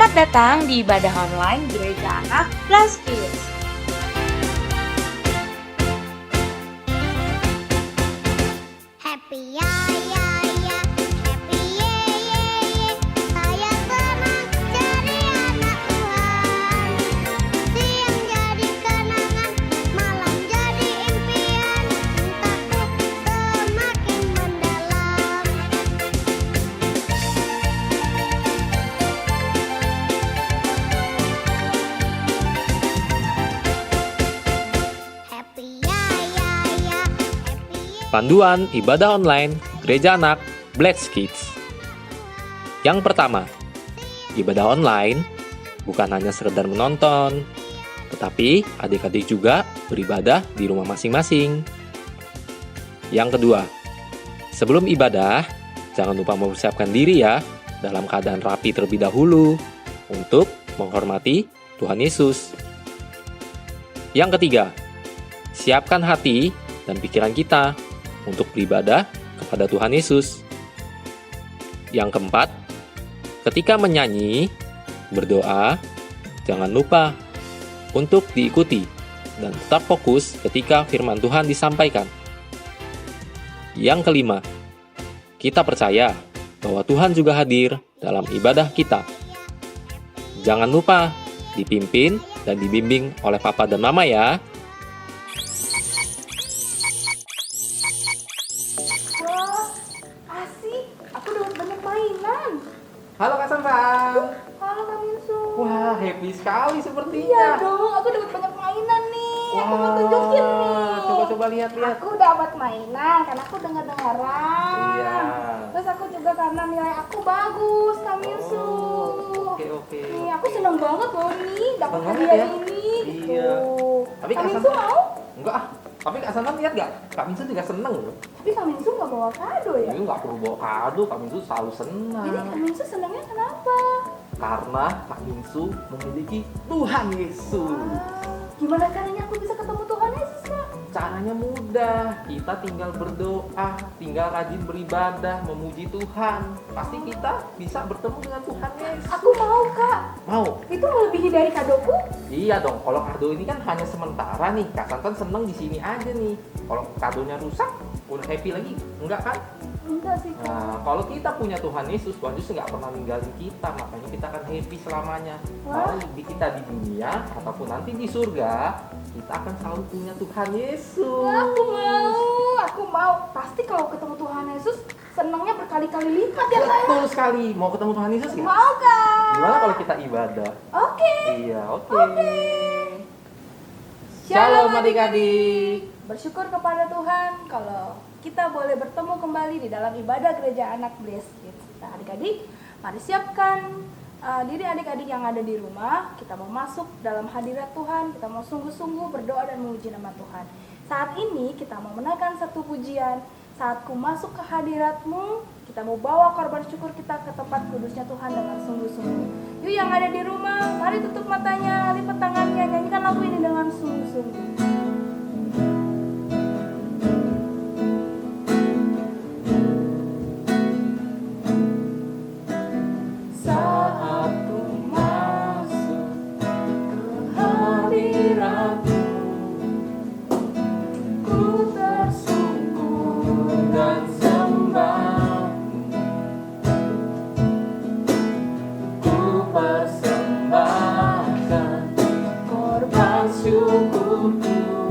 Selamat datang di ibadah online Gereja Anak Plus Kids. Happy ya ya ya, happy ye ye ye. Saya senang jadi anak Tuhan. Siang jadi kenangan, malam jadi impian. Cintaku semakin mendalam. Happy ya ya ya, happy ye. Panduan ibadah online Gereja Anak Blessed Kids. Yang pertama, ibadah online bukan hanya sekedar menonton, tetapi adik-adik juga beribadah di rumah masing-masing. Yang kedua, sebelum ibadah, jangan lupa mempersiapkan diri ya dalam keadaan rapi terlebih dahulu untuk menghormati Tuhan Yesus. Yang ketiga, siapkan hati dan pikiran kita untuk beribadah kepada Tuhan Yesus. Yang keempat, ketika menyanyi, berdoa, jangan lupa untuk diikuti dan tetap fokus ketika firman Tuhan disampaikan. Yang kelima, kita percaya bahwa Tuhan juga hadir dalam ibadah kita. Jangan lupa dipimpin dan dibimbing oleh Papa dan Mama ya. Wah, asik. Aku dapat banyak mainan. Halo Kak Sampang. Halo Kak Minsu. Wah, happy sekali Iya sepertinya. dong, aku dapat banyak mainan nih. Aku mau tunjukin nih. Coba-coba lihat-lihat. Aku dapat mainan karena aku dengar-dengaran. Iya. Terus aku juga karena nilai aku bagus, Kak Minsu. Oke. Nih, aku seneng banget loh nih dapat Seneng hadiah ya? ini. Iya. Gitu. Tapi Kak Kak Minsu Sampang- mau? Enggak ah. Tapi Kak Sampang lihat nggak? Kak Minsu juga seneng loh. Tapi Kak Minsu nggak bawa kado ya? Ini nggak perlu bawa kado. Kak Minsu selalu senang. Jadi Kak Minsu senengnya kenapa? Karena Kak Minsu memiliki Tuhan Yesus. Gimana caranya aku bisa ketemu Tuhan Yesus, Kak? Caranya mudah. Kita tinggal berdoa, tinggal rajin beribadah, memuji Tuhan. Pasti kita bisa bertemu dengan Tuhan Yesus. Aku mau, Kak. Mau? Itu melebihi dari kadoku? Iya dong, kalau kado ini kan hanya sementara nih. Kak Santan seneng di sini aja nih. Kalau kadonya rusak, udah happy lagi? Enggak kan? Enggak sih, Kak. Nah, kalau kita punya Tuhan Yesus nggak pernah ninggalin kita. Makanya kita akan happy selamanya. Wah. Kalau kita di dunia, ataupun nanti di surga, kita akan selalu punya Tuhan Yesus. Aku mau. Pasti kalau ketemu Tuhan Yesus, senangnya berkali-kali lipat ya, Kak. Betul sekali. Mau ketemu Tuhan Yesus nggak? Mau, Kak. Gimana kalau kita ibadah? Oke. Iya, oke. Oke. Shalom adik-adik. Bersyukur kepada Tuhan kalau kita boleh bertemu kembali di dalam ibadah Gereja Anak Blessed Kids. Nah, adik-adik, mari siapkan diri adik-adik yang ada di rumah. Kita mau masuk dalam hadirat Tuhan. Kita mau sungguh-sungguh berdoa dan memuji nama Tuhan. Saat ini kita mau menaikkan satu pujian. Saat ku masuk ke hadiratmu, kita mau bawa korban syukur kita ke tempat kudusnya Tuhan dengan sungguh-sungguh. Yuk yang ada di rumah, mari tutup matanya, lipat tangannya, nyanyikan lagu ini dengan sungguh-sungguh. Saat ku masuk ke hadiratmu, ku tersungkur dan sembah, ku persembahkan korban syukurku.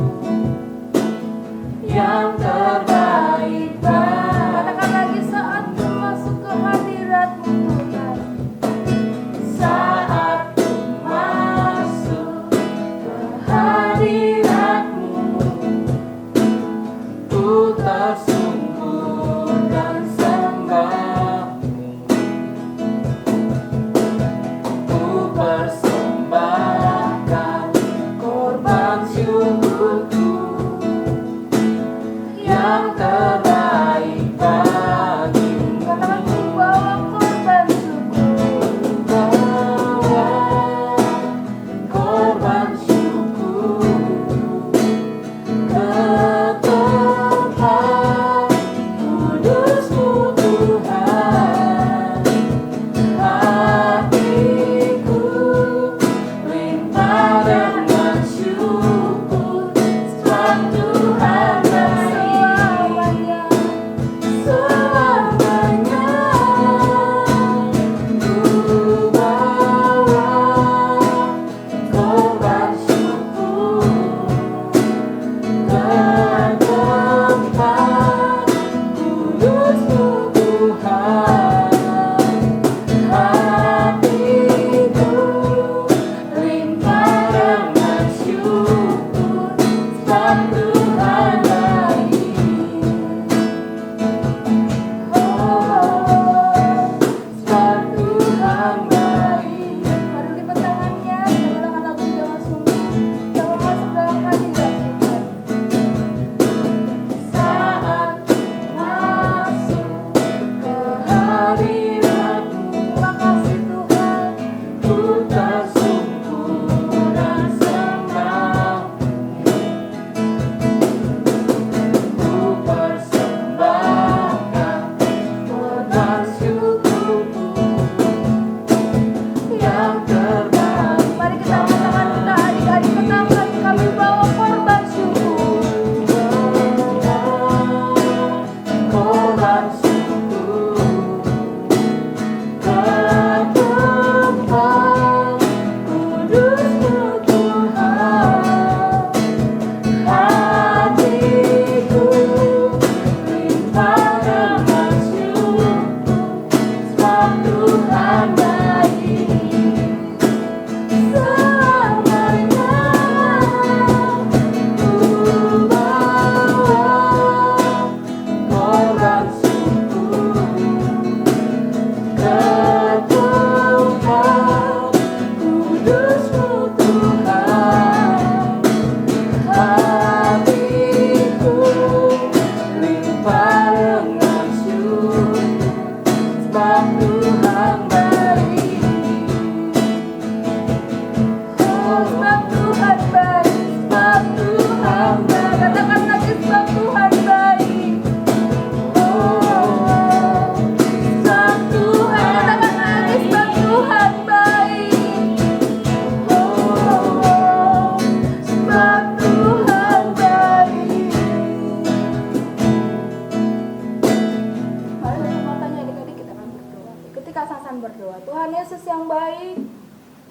akan berdoa. Tuhan Yesus yang baik,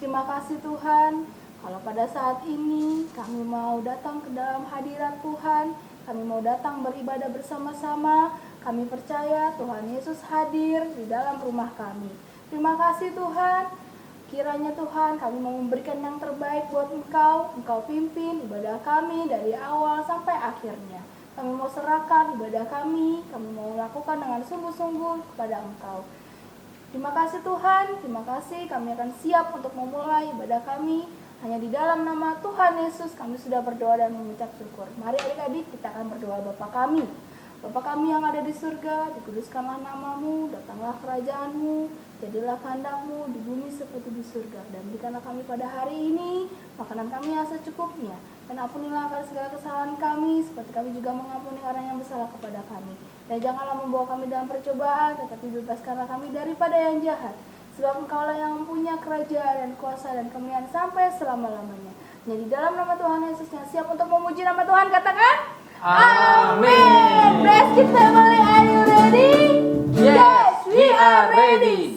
terima kasih Tuhan. Kalau pada saat ini kami mau datang ke dalam hadirat Tuhan, kami mau datang beribadah bersama-sama, kami percaya Tuhan Yesus hadir di dalam rumah kami. Terima kasih Tuhan. Kiranya Tuhan kami mau memberikan yang terbaik buat Engkau pimpin ibadah kami dari awal sampai akhirnya. Kami mau serahkan ibadah kami mau lakukan dengan sungguh-sungguh kepada Engkau. Terima kasih Tuhan, terima kasih kami akan siap untuk memulai ibadah kami. Hanya di dalam nama Tuhan Yesus kami sudah berdoa dan mengucap syukur. Mari adik-adik kita akan berdoa. Bapa kami yang ada di surga, dikuduskanlah namamu, datanglah kerajaanmu, jadilah kehendakmu di bumi seperti di surga. Dan berikanlah kami pada hari ini makanan kami yang secukupnya. Dan ampunilah akan segala kesalahan kami, seperti kami juga mengampuni orang yang bersalah kepada kami. Dan janganlah membawa kami dalam percobaan, tetapi bebaskanlah kami daripada yang jahat. Sebab Engkaulah yang mempunyai kerajaan dan kuasa dan kemuliaan sampai selama-lamanya. Jadi dalam nama Tuhan Yesus yang siap untuk memuji nama Tuhan, katakan Amin. Bless Kids Family, are you ready? Yes, we are ready.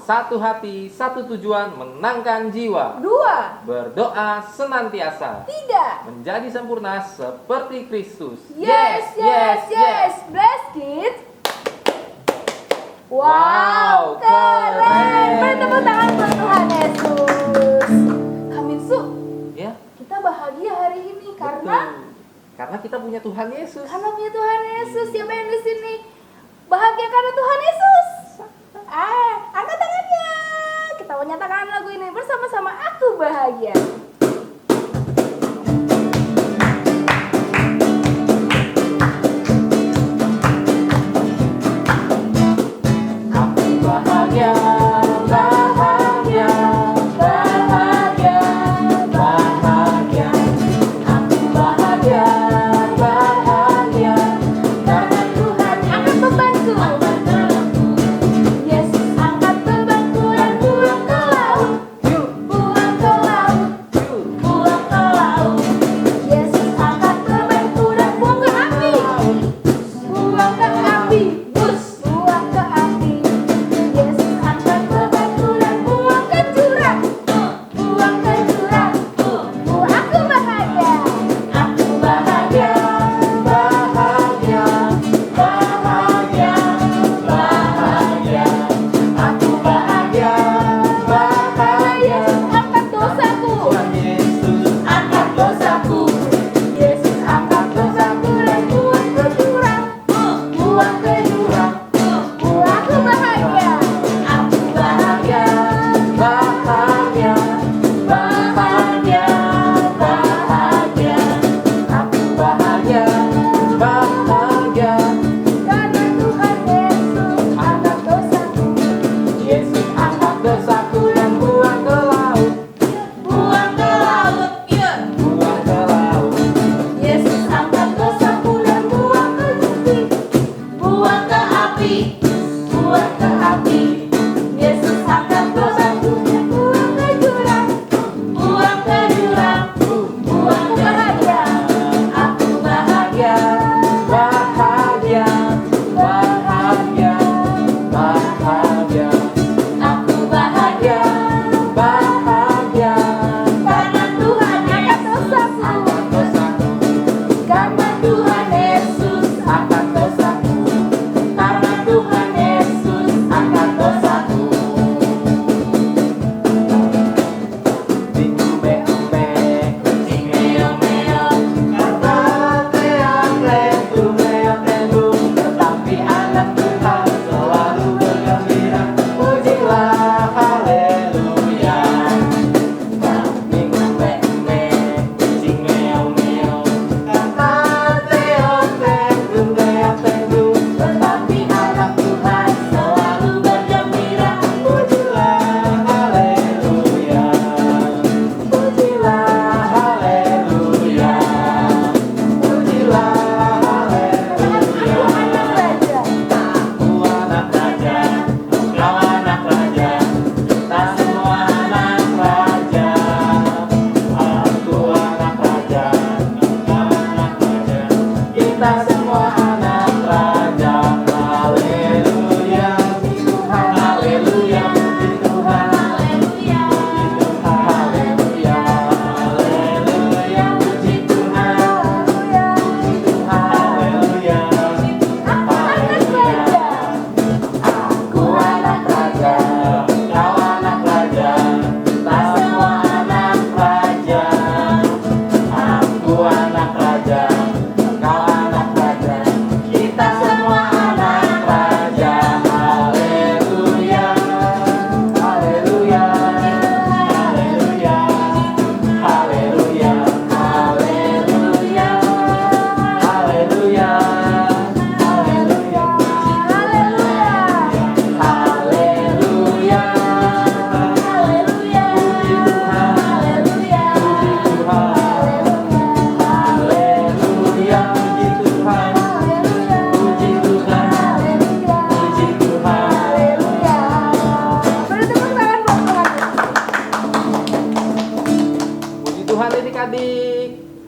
Satu, hati, satu tujuan, menangkan jiwa. 2, Berdoa senantiasa. 3. Menjadi sempurna seperti Kristus. Yes. Bless Kids. Wow, keren. Beri tepuk tangan buat Tuhan Yesus. Kaminsu, Ya, kita bahagia hari ini karena betul. Karena kita punya Tuhan Yesus. punya Tuhan Yesus. Siapa yang di sini bahagia karena Tuhan Yesus? Angkat tangannya. Kita menyatakan lagu ini bersama-sama. Aku bahagia. Aku bahagia, bahagia, bahagia, bahagia. Aku bahagia, bahagia, karena Tuhan Angkat bebanku. Yesus angkat bebanku dan pulang ke laut. Yuk, Pulang ke laut.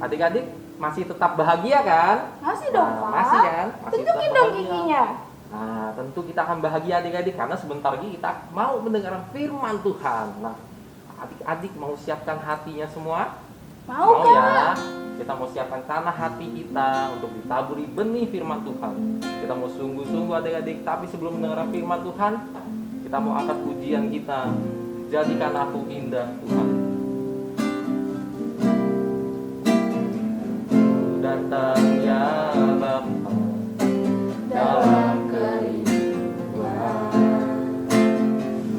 Adik-adik masih tetap bahagia kan? Masih dong, Nah, Pak. masih kan? Masih tetap Tunjukin dong bahagia. giginya. Nah, tentu kita akan bahagia adik-adik karena sebentar lagi kita mau mendengar firman Tuhan. Nah, adik-adik mau siapkan hatinya semua? Mau ya? Kak? Kita mau siapkan tanah hati kita untuk ditaburi benih firman Tuhan. Kita mau sungguh-sungguh adik-adik, tapi sebelum mendengar firman Tuhan, kita mau angkat pujian kita. Jadikan aku indah Tuhan. Datang ya Bapa dalam kerinduan,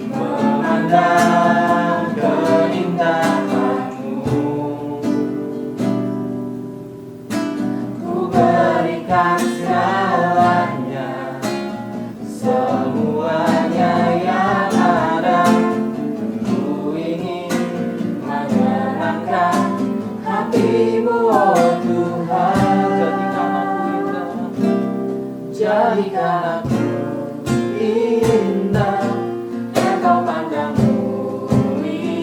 memandang keindahan-Mu. Ku berikan segalanya, semuanya yang ada. Ku ingin menyenangkan hati-Mu, oh Tuhan. Jadikan aku indah, yang Kau pandang mulia.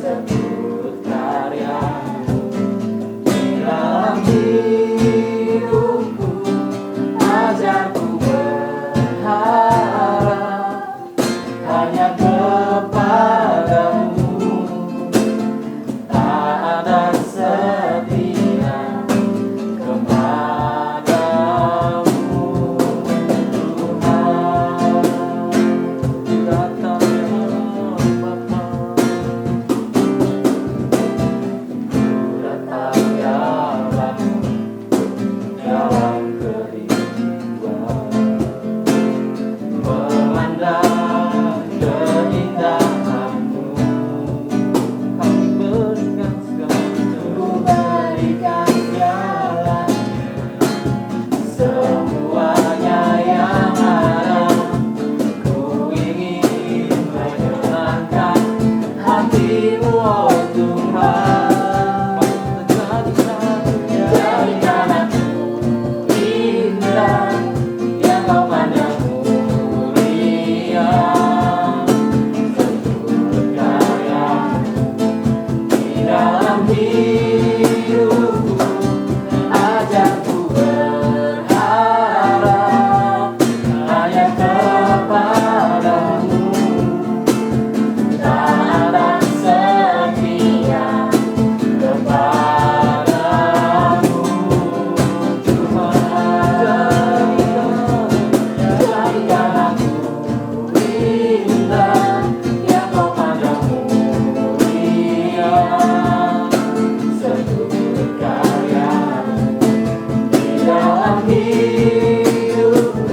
Sebut karya-Mu di dalam hidupku, ajarku berharap hanya kepadamu. Tak ada setia kepadamu, Tuhan. Datang ya Bapa, datang ya Bapa dalam kerinduan, memandang keindahan-Mu. Kami berikan segalanya, Ku berikan segalanya, semuanya yang ada. Ku ingin menyenangkan hati-Mu, oh Tuhan. Jadikan aku indah, yang Kau pandang mulia. Sebut karya-Mu di dalam hidupku, ajarku berharap hanya kepadamu. Tak ada setia kepadamu, Tuhan. Jadikan aku indah, yang Kau pandang mulia. Sebut karya-Mu di dalam hidupku,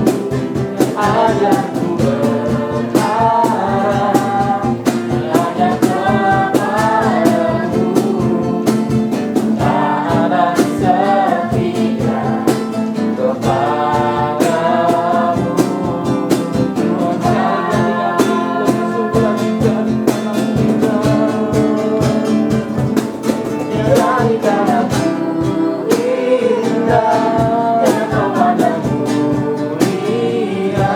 ajarku berharap hanya kepadamu. Tak ada setia kepadamu, Tuhan. Jadikan aku indah, yang Kau pandang mulia.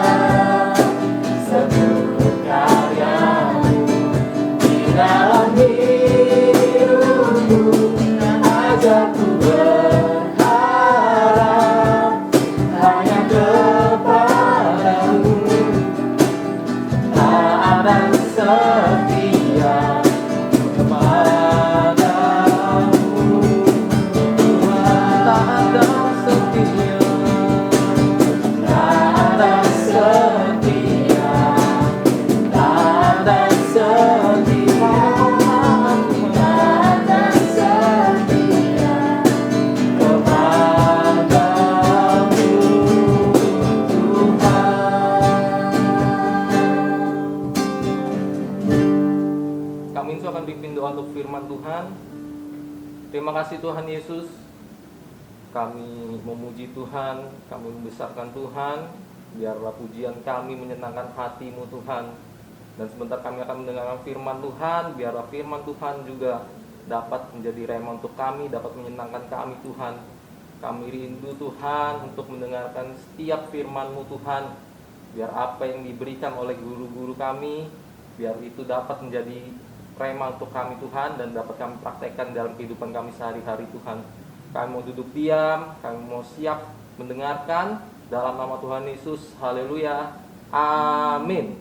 Sebut karya-Mu di dalam hidupku, ajarku berharap hanya kepadamu. Tak ada setia kepadamu, Tuhan. Tak ada setia, tak ada setia, tak ada setia, tak ada setia kepadamu, Tuhan. Kami itu akan pimpin doa untuk firman Tuhan. Terima kasih Tuhan Yesus. Kami memuji Tuhan, kami membesarkan Tuhan. Biarlah pujian kami menyenangkan hati-Mu Tuhan. Dan sebentar kami akan mendengarkan firman Tuhan. Biarlah firman Tuhan juga dapat menjadi rema untuk kami, dapat menyenangkan kami Tuhan. Kami rindu Tuhan untuk mendengarkan setiap firman-Mu Tuhan. Biar apa yang diberikan oleh guru-guru kami, biar itu dapat menjadi rema untuk kami Tuhan, dan dapat kami praktekkan dalam kehidupan kami sehari-hari Tuhan. Kami mau duduk diam, kami mau siap mendengarkan dalam nama Tuhan Yesus. Haleluya. Amin.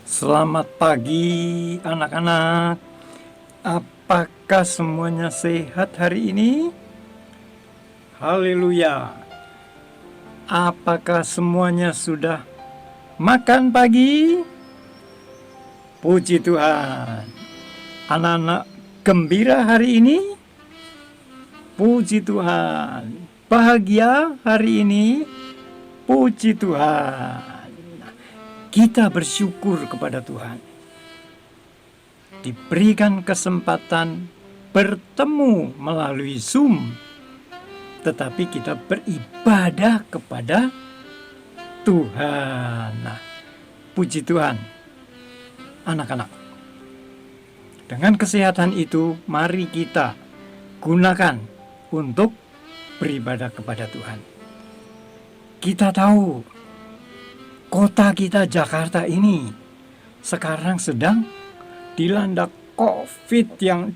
Selamat pagi anak-anak. Apakah semuanya sehat hari ini? Haleluya. Apakah semuanya sudah makan pagi? Puji Tuhan. Anak-anak gembira hari ini? Puji Tuhan. Bahagia hari ini? Puji Tuhan. Kita bersyukur kepada Tuhan. Diberikan kesempatan bertemu melalui Zoom, tetapi kita beribadah kepada Tuhan. Nah, puji Tuhan. Anak-anak, dengan kesehatan itu mari kita gunakan untuk beribadah kepada Tuhan. Kita tahu kota kita Jakarta ini sekarang sedang dilanda COVID yang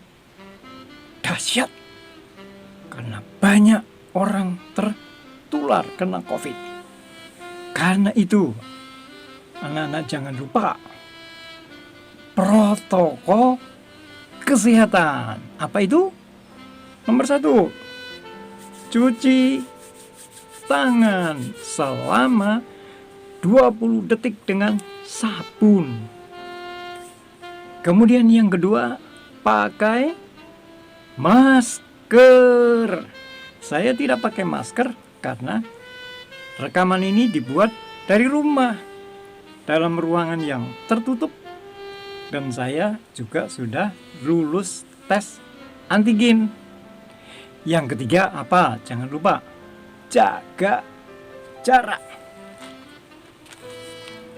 dahsyat karena banyak orang tertular kena COVID. Karena itu, anak-anak jangan lupa protokol kesehatan. Apa itu? Nomor 1, cuci tangan selama 20 detik dengan sabun. Kemudian yang kedua, pakai masker. Saya tidak pakai masker karena rekaman ini dibuat dari rumah dalam ruangan yang tertutup. Dan saya juga sudah lulus tes antigen. Yang ketiga apa? Jangan lupa jaga jarak.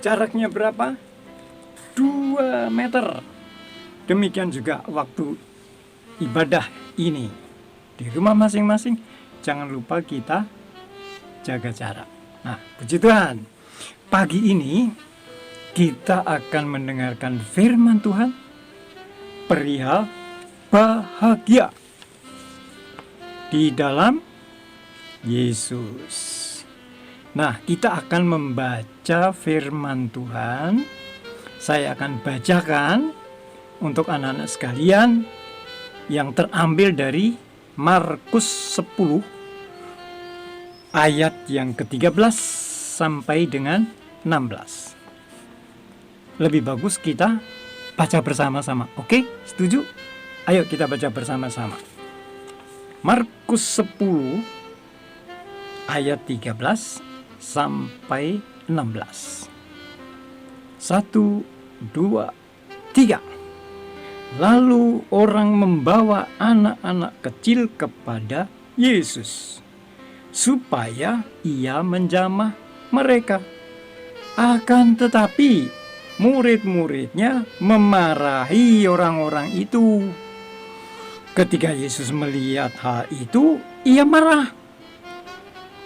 Jaraknya berapa? 2 meter. Demikian juga waktu ibadah ini. Di rumah masing-masing jangan lupa kita jaga jarak. Nah, puji Tuhan. Pagi ini kita akan mendengarkan firman Tuhan perihal bahagia di dalam Yesus. Nah, kita akan membaca firman Tuhan. Saya akan bacakan untuk anak-anak sekalian yang terambil dari Markus 10 ayat yang ke-13 sampai dengan 16. Lebih bagus kita baca bersama-sama. Oke, setuju? Ayo kita baca bersama-sama. Markus 10 ayat 13 sampai 16. 1, 2, 3. Lalu orang membawa anak-anak kecil kepada Yesus supaya ia menjamah mereka. Akan tetapi murid-muridnya memarahi orang-orang itu. Ketika Yesus melihat hal itu, ia marah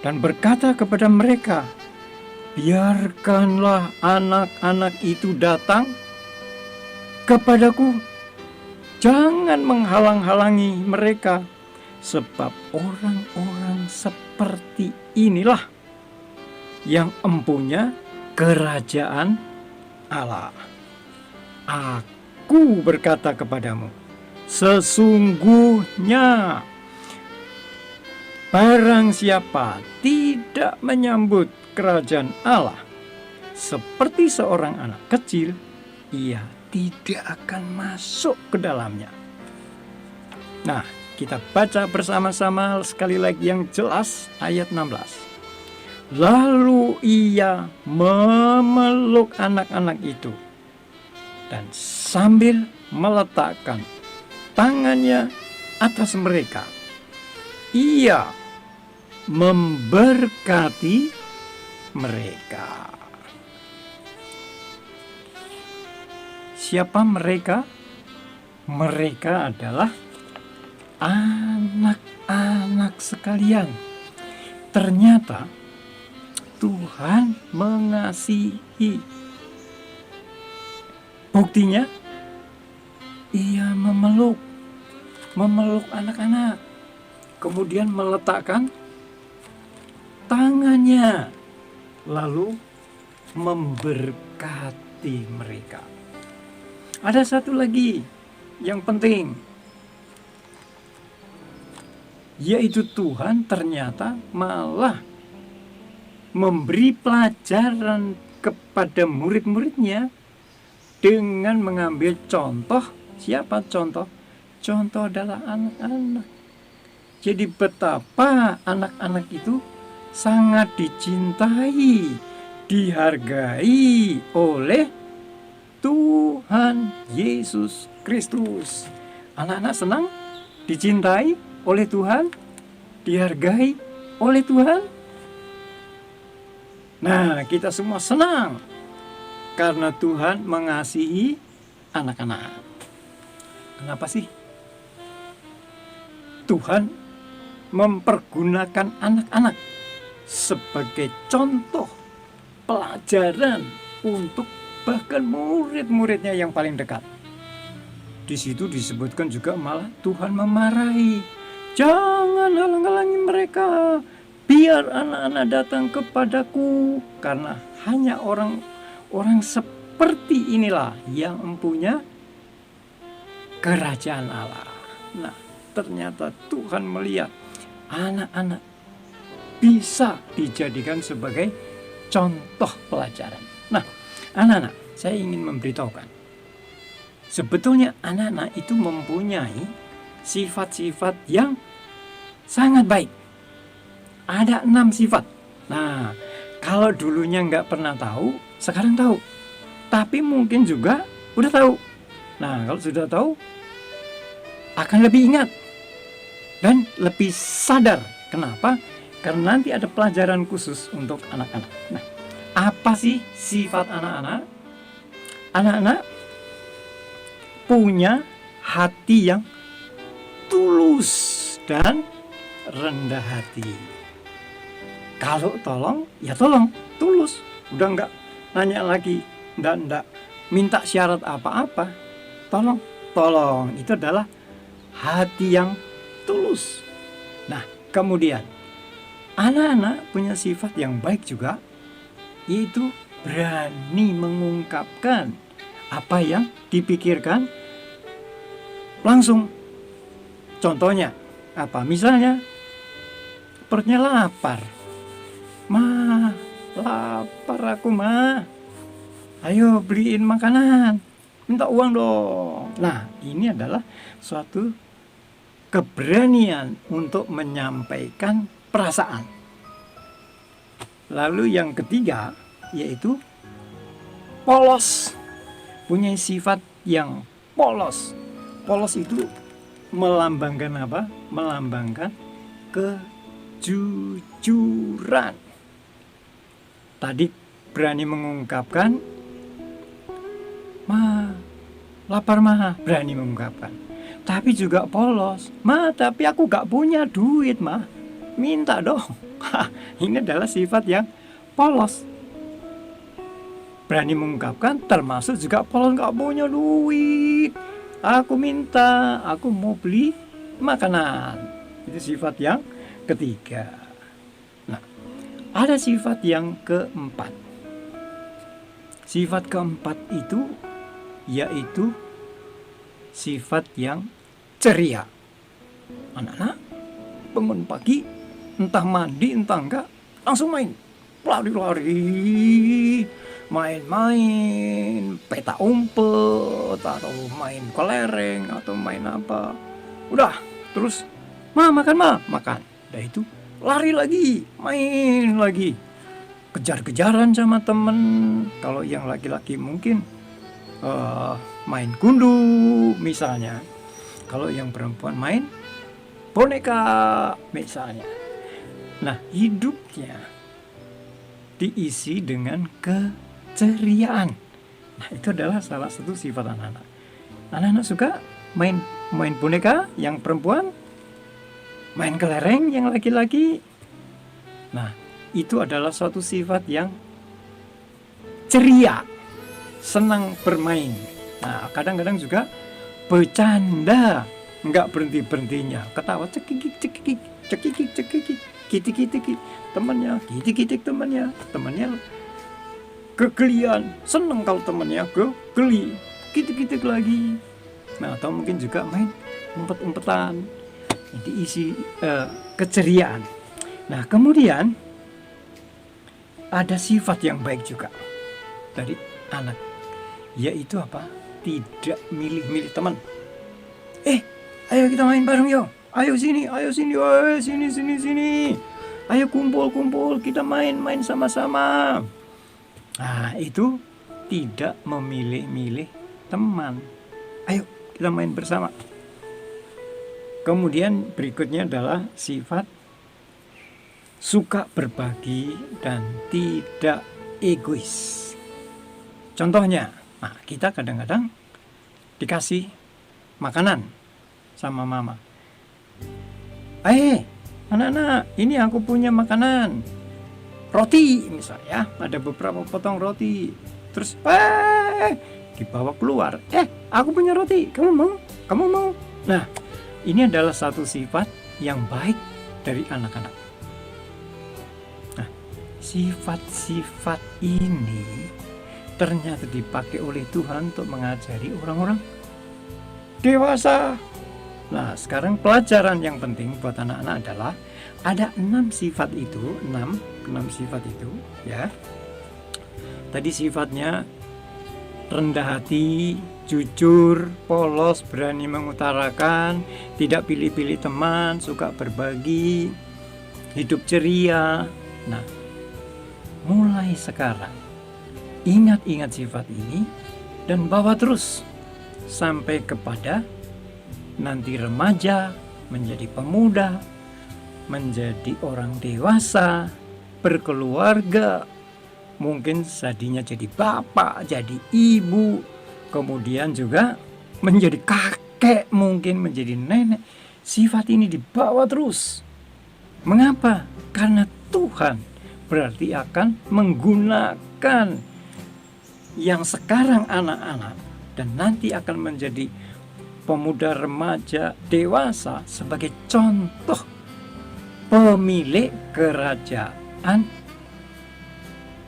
dan berkata kepada mereka, "Biarkanlah anak-anak itu datang kepadaku. Jangan menghalang-halangi mereka, sebab orang-orang seperti inilah yang empunya kerajaan Allah. Aku berkata kepadamu, sesungguhnya barang siapa tidak menyambut kerajaan Allah seperti seorang anak kecil, ia tidak akan masuk ke dalamnya." Nah, kita baca bersama-sama sekali lagi yang jelas ayat 16. Lalu ia memeluk anak-anak itu dan sambil meletakkan tangannya atas mereka, ia memberkati mereka. Siapa mereka? Mereka adalah anak-anak sekalian. Ternyata Tuhan mengasihi. Buktinya ia memeluk anak-anak, kemudian meletakkan tangannya, lalu memberkati mereka. Ada satu lagi yang penting, yaitu Tuhan ternyata malah memberi pelajaran kepada murid-muridnya dengan mengambil contoh. Siapa contoh? Contoh adalah anak-anak. Jadi betapa anak-anak itu sangat dicintai, dihargai oleh Tuhan Yesus Kristus. Anak-anak senang dicintai oleh Tuhan, dihargai oleh Tuhan. Nah, kita semua senang karena Tuhan mengasihi anak-anak. Kenapa sih Tuhan mempergunakan anak-anak sebagai contoh pelajaran untuk bahkan murid-muridnya yang paling dekat? Di situ disebutkan juga malah Tuhan memarahi. Jangan halang-halangi mereka, biar anak-anak datang kepadaku, karena hanya orang seperti inilah yang mempunyai kerajaan Allah. Nah, ternyata Tuhan melihat anak-anak bisa dijadikan sebagai contoh pelajaran. Nah, anak-anak, saya ingin memberitahukan, sebetulnya anak-anak itu mempunyai sifat-sifat yang sangat baik. Ada 6 sifat. Nah, kalau dulunya nggak pernah tahu, sekarang tahu. Tapi mungkin juga udah tahu. Nah, kalau sudah tahu, akan lebih ingat dan lebih sadar. Kenapa? Karena nanti ada pelajaran khusus untuk anak-anak. Nah, apa sih sifat anak-anak? Anak-anak punya hati yang tulus dan rendah hati. Kalau tolong, ya tolong, tulus. Udah enggak nanya lagi, enggak minta syarat apa-apa. Tolong. Itu adalah hati yang tulus. Nah, kemudian anak-anak punya sifat yang baik juga, yaitu berani mengungkapkan apa yang dipikirkan langsung. Contohnya apa? Misalnya perutnya lapar. Ma, lapar aku, Ma. Ayo beliin makanan. Minta uang dong. Nah, ini adalah suatu keberanian untuk menyampaikan perasaan. Lalu yang ketiga yaitu polos. Punya sifat yang polos. Polos itu melambangkan apa? Melambangkan kejujuran. Tadi berani mengungkapkan, Ma, lapar Ma, berani mengungkapkan. Tapi juga polos, Ma, tapi aku gak punya duit, Ma, minta dong. Ini adalah sifat yang polos. Berani mengungkapkan, termasuk juga polos, gak punya duit, aku minta, aku mau beli makanan. Itu sifat yang ketiga. Nah, ada sifat yang keempat. Sifat keempat itu yaitu sifat yang ceria. Anak-anak bangun pagi, entah mandi entah enggak, langsung main, lari-lari, main-main peta umpet atau main kelereng atau main apa. Udah, terus makan. Udah itu lari lagi, main lagi, kejar-kejaran sama temen. Kalau yang laki-laki mungkin main gundu misalnya. Kalau yang perempuan main boneka misalnya. Nah, hidupnya diisi dengan keceriaan. Nah, itu adalah salah satu sifat anak-anak. Anak-anak suka main boneka yang perempuan, main kelereng yang laki-laki. Nah, itu adalah suatu sifat yang ceria, senang bermain. Nah, kadang-kadang juga bercanda, nggak berhenti-berhentinya, ketawa cekikik cekikik cekikik cekikik kitik-kitik temannya, kitik-kitik temannya kegelian, seneng kalau temannya geli, kitik-kitik lagi. Nah, atau mungkin juga main umpet-umpetan, diisi keceriaan. Nah, kemudian ada sifat yang baik juga dari anak, yaitu apa? Tidak milih-milih teman. Ayo kita main bareng yo. Ayo sini, sini. Ayo kumpul, kita main sama-sama. Nah, itu tidak memilih-milih teman. Ayo kita main bersama. Kemudian berikutnya adalah sifat suka berbagi dan tidak egois. Contohnya, kita kadang-kadang dikasih makanan sama mama. Anak-anak, ini aku punya makanan. Roti misalnya, ada beberapa potong roti. Terus dibawa keluar. Aku punya roti, kamu mau? Nah, ini adalah satu sifat yang baik dari anak-anak. Nah, sifat-sifat ini ternyata dipakai oleh Tuhan untuk mengajari orang-orang dewasa. Nah, sekarang pelajaran yang penting buat anak-anak adalah ada 6 sifat itu, 6 sifat itu ya. Tadi sifatnya rendah hati, jujur, polos, berani mengutarakan, tidak pilih-pilih teman, suka berbagi, hidup ceria. Nah, mulai sekarang ingat-ingat sifat ini dan bawa terus sampai kepada nanti remaja, menjadi pemuda, menjadi orang dewasa, berkeluarga, mungkin tadinya jadi bapak, jadi ibu, kemudian juga menjadi kakek, mungkin menjadi nenek. Sifat ini dibawa terus. Mengapa? Karena Tuhan berarti akan menggunakan yang sekarang anak-anak dan nanti akan menjadi pemuda, remaja, dewasa sebagai contoh pemilik kerajaan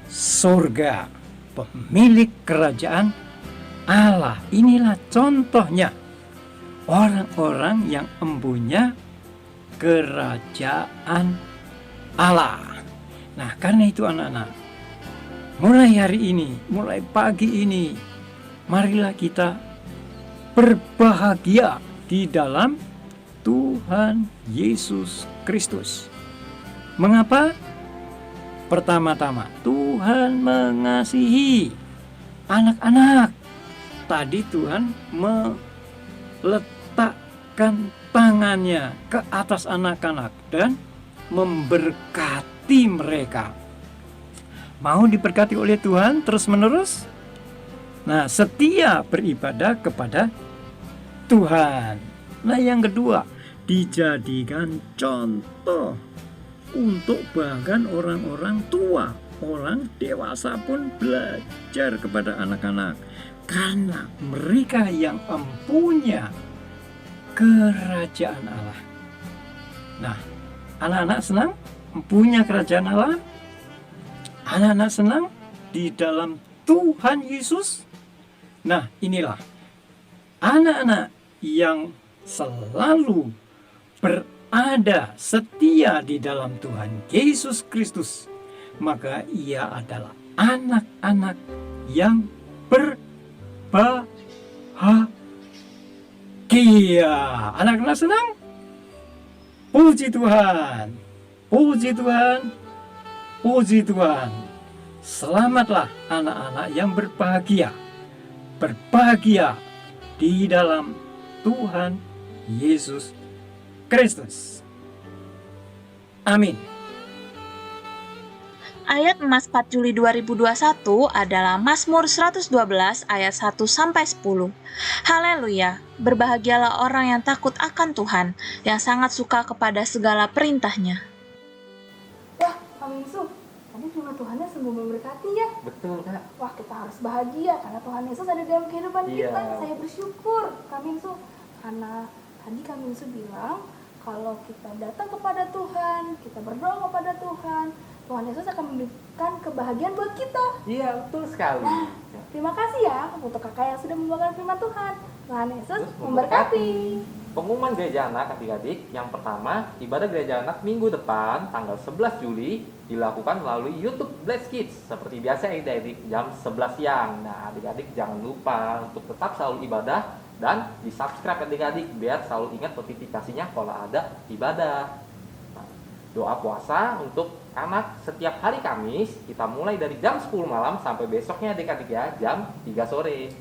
surga, pemilik kerajaan Allah. Inilah contohnya orang-orang yang empunya kerajaan Allah. Nah, karena itu anak-anak, mulai hari ini, mulai pagi ini, marilah kita berbahagia di dalam Tuhan Yesus Kristus. Mengapa? Pertama-tama, Tuhan mengasihi anak-anak. Tadi Tuhan meletakkan tangannya ke atas anak-anak dan memberkati mereka. Mau diberkati oleh Tuhan terus-menerus? Nah, setia beribadah kepada Tuhan. Nah, yang kedua, dijadikan contoh untuk bahkan orang-orang tua, orang dewasa pun belajar kepada anak-anak, karena mereka yang empunya kerajaan Allah. Nah, anak-anak senang empunya kerajaan Allah. Anak-anak senang di dalam Tuhan Yesus. Nah, inilah anak-anak yang selalu berada setia di dalam Tuhan Yesus Kristus, maka ia adalah anak-anak yang berbahagia. Anak-anak senang? Puji Tuhan, puji Tuhan, puji Tuhan. Selamatlah anak-anak yang berbahagia di dalam Tuhan Yesus Kristus. Amin. Ayat emas 4 Juli 2021 adalah Mazmur 112 ayat 1-10. Haleluya, berbahagialah orang yang takut akan Tuhan, yang sangat suka kepada segala perintahnya. Kak Minsu, tadi film Tuhannya sungguh memberkati ya. Betul, Kak. Wah, kita harus bahagia karena Tuhan Yesus ada dalam kehidupan Iya. kita. Saya bersyukur Kak Mingsu, karena tadi Kak Mingsu bilang kalau kita datang kepada Tuhan, kita berdoa kepada Tuhan, Tuhan Yesus akan memberikan kebahagiaan buat kita. Iya, betul sekali. Nah, terima kasih ya untuk kakak yang sudah membawakan firman Tuhan. Tuhan Yesus Terus memberkati. Pengumuman gereja anak adik-adik, yang pertama, ibadah gereja anak minggu depan, tanggal 11 Juli, dilakukan melalui YouTube Bless Kids. Seperti biasa adik-adik, jam 11 siang. Nah, adik-adik jangan lupa untuk tetap selalu ibadah dan di-subscribe adik-adik, biar selalu ingat notifikasinya kalau ada ibadah. Nah, doa puasa untuk anak setiap hari Kamis, kita mulai dari jam 10 malam sampai besoknya adik-adik ya, jam 3 sore.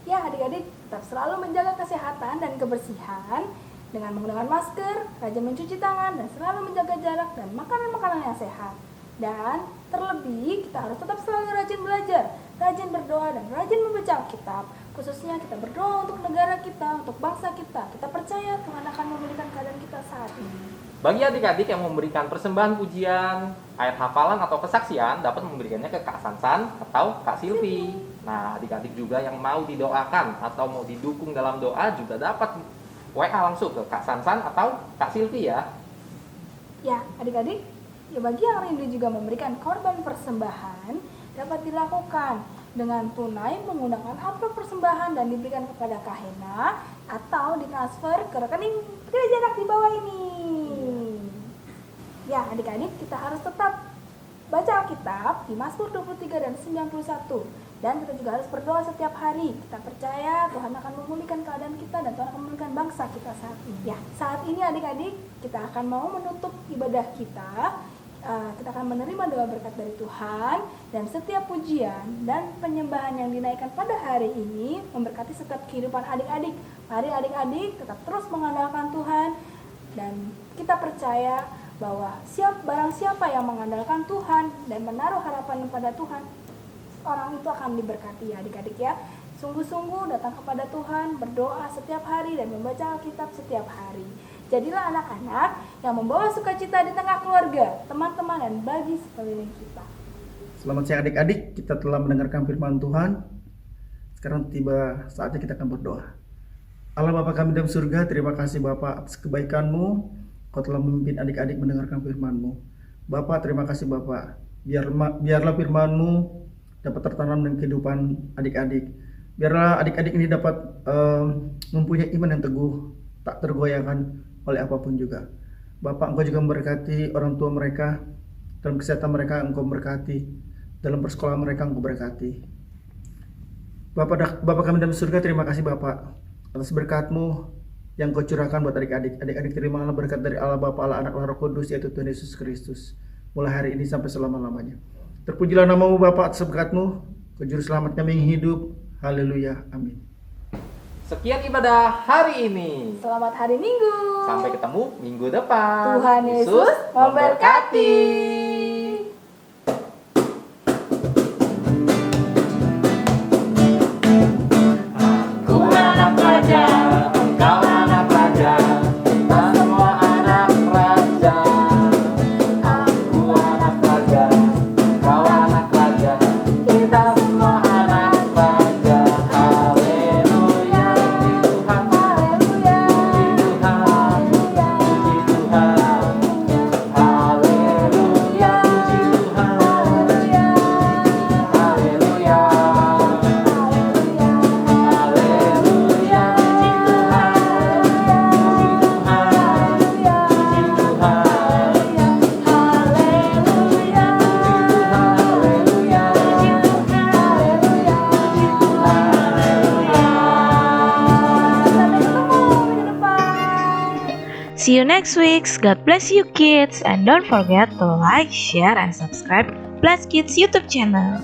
Ya, adik-adik tetap selalu menjaga kesehatan dan kebersihan dengan menggunakan masker, rajin mencuci tangan, dan selalu menjaga jarak dan makanan-makanan yang sehat. Dan terlebih, kita harus tetap selalu rajin belajar, rajin berdoa, dan rajin membaca Alkitab. Khususnya kita berdoa untuk negara kita, untuk bangsa kita. Kita percaya Tuhan akan memulihkan keadaan kita saat ini. Bagi adik-adik yang memberikan persembahan pujian, ayat hafalan atau kesaksian, dapat memberikannya ke Kak Sansan atau Kak Silvi. Nah, adik-adik juga yang mau didoakan atau mau didukung dalam doa juga dapat WA langsung ke Kak Sansan atau Kak Silvi ya. Ya, adik-adik, ya bagi yang rindu juga memberikan korban persembahan dapat dilakukan dengan tunai menggunakan amplop persembahan dan diberikan kepada Kak Hena atau ditransfer ke rekening gereja anak di bawah ini. Ya, adik-adik, kita harus tetap baca Alkitab di Mazmur 23 dan 91. Dan kita juga harus berdoa setiap hari. Kita percaya Tuhan akan memulihkan keadaan kita dan Tuhan akan memulihkan bangsa kita saat ini. Ya, saat ini adik-adik, kita akan mau menutup ibadah kita. Kita akan menerima doa berkat dari Tuhan, dan setiap pujian dan penyembahan yang dinaikkan pada hari ini memberkati setiap kehidupan adik-adik. Mari adik-adik tetap terus mengandalkan Tuhan, dan kita percaya bahwa barang siapa yang mengandalkan Tuhan dan menaruh harapan pada Tuhan, orang itu akan diberkati ya adik-adik ya. Sungguh-sungguh datang kepada Tuhan, berdoa setiap hari dan membaca Alkitab setiap hari. Jadilah anak-anak yang membawa sukacita di tengah keluarga, teman-teman, dan bagi sekeliling kita. Selamat siang adik-adik, kita telah mendengarkan firman Tuhan. Sekarang tiba saatnya kita akan berdoa. Allah Bapa kami dalam surga, terima kasih Bapa atas kebaikan-Mu. Kau telah memimpin adik-adik mendengarkan firman-Mu. Bapa, terima kasih Bapa. Biarlah firman-Mu dapat tertanam dalam kehidupan adik-adik. Biarlah adik-adik ini dapat mempunyai iman yang teguh, tak tergoyahkan oleh apapun juga. Bapak, Engkau juga memberkati orang tua mereka, dalam kesehatan mereka Engkau berkati, dalam persekolahan mereka Engkau berkati. Bapak kami dalam surga, terima kasih Bapak atas berkat-Mu yang Kau curahkan buat adik-adik. Adik-adik terimalah berkat dari Allah Bapa, Allah Anak, Allah Roh Kudus, yaitu Tuhan Yesus Kristus, mulai hari ini sampai selama-lamanya. Terpujilah nama-Mu Bapa atas berkat-Mu, Kau juru selamat kami yang hidup. Haleluya, amin. Sekian ibadah hari ini. Selamat hari Minggu. Sampai ketemu minggu depan. Tuhan Yesus memberkati. Aku anak raja, engkau anak raja, kita semua anak raja. Aku anak raja, engkau anak raja, kita semua anak raja. Haleluya, puji Tuhan, Haleluya. puji Tuhan, puji Tuhan. Haleluya, puji Tuhan, haleluya. Haleluya, See you next week. God bless you kids, and don't forget to like, share, and subscribe Bless Kids YouTube channel.